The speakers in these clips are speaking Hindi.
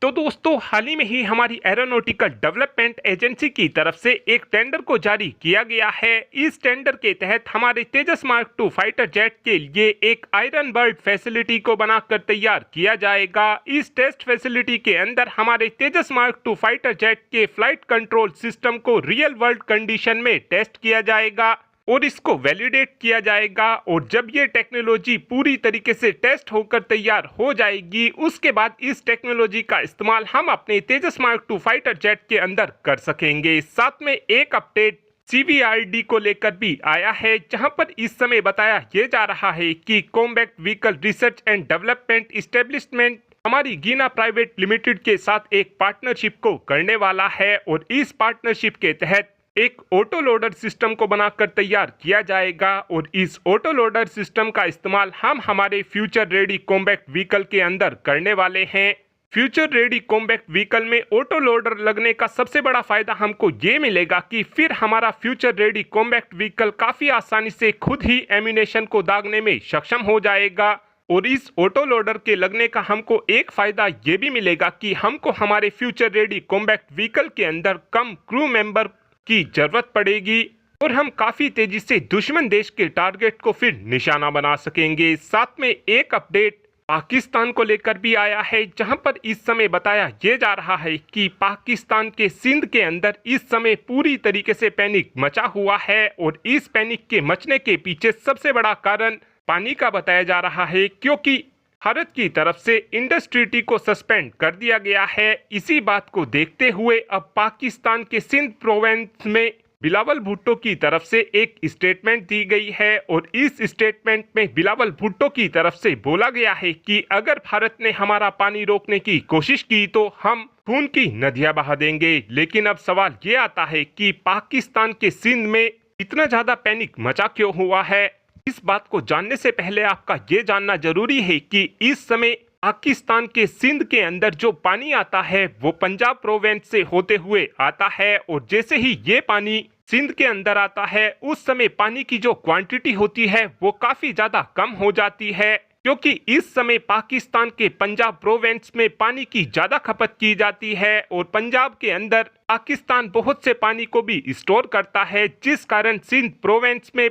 तो दोस्तों हाल ही में ही हमारी एरोनॉटिकल डेवलपमेंट एजेंसी की तरफ से एक टेंडर को जारी किया गया है। इस टेंडर के तहत हमारे तेजस मार्क 2 फाइटर जेट के लिए एक आयरन बर्ड फैसिलिटी को बनाकर तैयार किया जाएगा। इस टेस्ट फैसिलिटी के अंदर हमारे तेजस मार्क 2 फाइटर जेट के फ्लाइट कंट्रोल सिस्टम को रियल वर्ल्ड कंडीशन में टेस्ट किया जाएगा और इसको वैलिडेट किया जाएगा। और जब ये टेक्नोलॉजी पूरी तरीके से टेस्ट होकर तैयार हो जाएगी, उसके बाद इस टेक्नोलॉजी का इस्तेमाल हम अपने तेजस मार्क 2 फाइटर जेट के अंदर कर सकेंगे। साथ में एक अपडेट सीवीआरडी को लेकर भी आया है, जहां पर इस समय बताया यह जा रहा है कि combat vehicle research and development establishment हमारी गीना प्राइवेट लिमिटेड के साथ एक पार्टनरशिप को करने वाला है और इस पार्टनरशिप के तहत एक ऑटो लोडर सिस्टम को बनाकर तैयार किया जाएगा। और इस ऑटो लोडर सिस्टम का इस्तेमाल हम हमारे फ्यूचर रेडी कॉम्बैट व्हीकल के अंदर करने वाले हैं। फ्यूचर रेडी कॉम्बैट व्हीकल में ऑटो लोडर लगने का सबसे बड़ा फायदा हमको ये मिलेगा कि फिर हमारा फ्यूचर रेडी कॉम्बैट व्हीकल काफी आसानी से खुद ही एम्यूनेशन को दागने में सक्षम हो जाएगा। और इस ऑटो लोडर के लगने का हमको एक फायदा ये भी मिलेगा कि हमको हमारे फ्यूचर रेडी कॉम्बैट व्हीकल के अंदर कम क्रू मेंबर की जरूरत पड़ेगी और हम काफी तेजी से दुश्मन देश के टारगेट को फिर निशाना बना सकेंगे। साथ में एक अपडेट पाकिस्तान को लेकर भी आया है, जहां पर इस समय बताया यह जा रहा है कि पाकिस्तान के सिंध के अंदर इस समय पूरी तरीके से पैनिक मचा हुआ है। और इस पैनिक के मचने के पीछे सबसे बड़ा कारण पानी का बताया जा रहा है, क्योंकि भारत की तरफ से इंडस ट्रीटी को सस्पेंड कर दिया गया है। इसी बात को देखते हुए अब पाकिस्तान के सिंध प्रोविंस में बिलावल भुट्टो की तरफ से एक स्टेटमेंट दी गई है और इस स्टेटमेंट में बिलावल भुट्टो की तरफ से बोला गया है कि अगर भारत ने हमारा पानी रोकने की कोशिश की तो हम खून की नदियां बहा देंगे। लेकिन अब सवाल ये आता है कि पाकिस्तान के सिंध में इतना ज्यादा पैनिक मचा क्यों हुआ है। इस बात को जानने से पहले आपका ये जानना जरूरी है कि इस समय पाकिस्तान के सिंध के अंदर जो पानी आता है वो पंजाब प्रोविंस से होते हुए आता है। और जैसे ही ये पानी सिंध के अंदर आता है, उस समय पानी की जो क्वांटिटी होती है वो काफी ज्यादा कम हो जाती है, क्योंकि इस समय पाकिस्तान के पंजाब प्रोविंस में पानी की ज्यादा खपत की जाती है और पंजाब के अंदर पाकिस्तान बहुत से पानी को भी स्टोर करता है, जिस कारण सिंध प्रोविंस में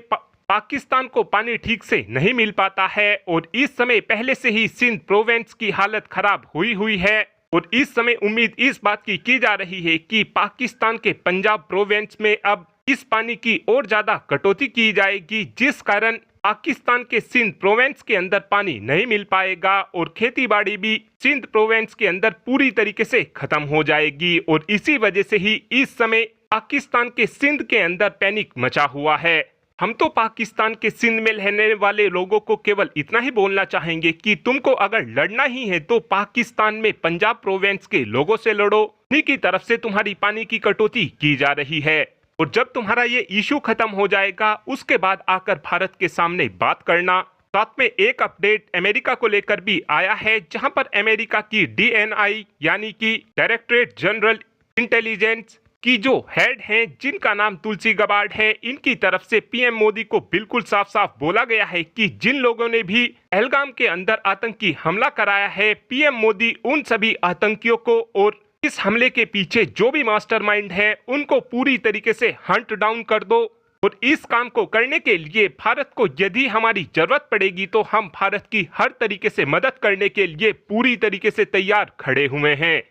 पाकिस्तान को पानी ठीक से नहीं मिल पाता है। और इस समय पहले से ही सिंध प्रोविंस की हालत खराब हुई है और इस समय उम्मीद इस बात की जा रही है कि पाकिस्तान के पंजाब प्रोविंस में अब इस पानी की और ज्यादा कटौती की जाएगी, जिस कारण पाकिस्तान के सिंध प्रोविंस के अंदर पानी नहीं मिल पाएगा और खेती बाड़ी भी सिंध प्रोविंस के अंदर पूरी तरीके से खत्म हो जाएगी। और इसी वजह से ही इस समय पाकिस्तान के सिंध के अंदर पैनिक मचा हुआ है। हम तो पाकिस्तान के सिंध में रहने वाले लोगों को केवल इतना ही बोलना चाहेंगे कि तुमको अगर लड़ना ही है तो पाकिस्तान में पंजाब प्रोविंस के लोगों से लड़ो। उन्हीं की तरफ से तुम्हारी पानी की कटौती की जा रही है और जब तुम्हारा ये इशू खत्म हो जाएगा उसके बाद आकर भारत के सामने बात करना। साथ में एक अपडेट अमेरिका को लेकर भी आया है, जहां पर अमेरिका की DNI यानी कि डायरेक्टरेट जनरल इंटेलिजेंस की जो हेड हैं, जिनका नाम तुलसी गबार्ड है, इनकी तरफ से पीएम मोदी को बिल्कुल साफ साफ बोला गया है कि जिन लोगों ने भी पहलगाम के अंदर आतंकी हमला कराया है, पीएम मोदी उन सभी आतंकियों को और इस हमले के पीछे जो भी मास्टरमाइंड है उनको पूरी तरीके से हंट डाउन कर दो। और इस काम को करने के लिए भारत को यदि हमारी जरूरत पड़ेगी तो हम भारत की हर तरीके से मदद करने के लिए पूरी तरीके से तैयार खड़े हुए हैं।